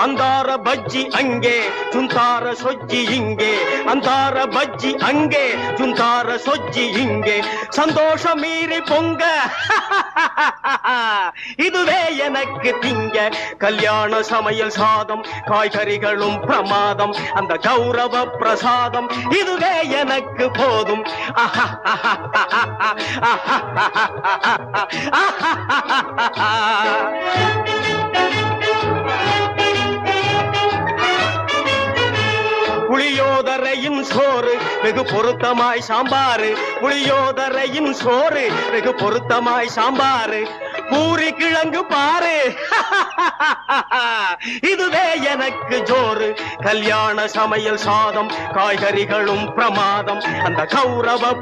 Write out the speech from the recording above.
ಅಂದಾರ ಬಜ್ಜಿ ಅಂಗೆ ಚುಂತಾರ ಸೊಜ್ಜಿ ಹಿಂಗೆ ಅಂದಾರ ಬಜ್ಜಿ ಅಂಗೆ ಚುಂತಾರ ಸೊಜ್ಜಿ ಹಿಂಗೆ சந்தோஷ மீறி பொங்க இதுவே எனக்கு திங்க கல்யாண சமையல் சாதம் காய்கறிகளும் பிரமாதம் அந்த கௌரவ பிரசாதம் இதுவே எனக்கு போதும் புளியோதரையின் சோறு வெகு பொருத்தமாய் சாம்பாரு புளியோதரையின் சோறு வெகு பொருத்தமாய் சாம்பாரு பூரி கிழங்கு பாரு இதுவே எனக்கு ஜோறு கல்யாண சமையல் சாதம் காய்கறிகளும் பிரமாதம் அந்த கௌரவ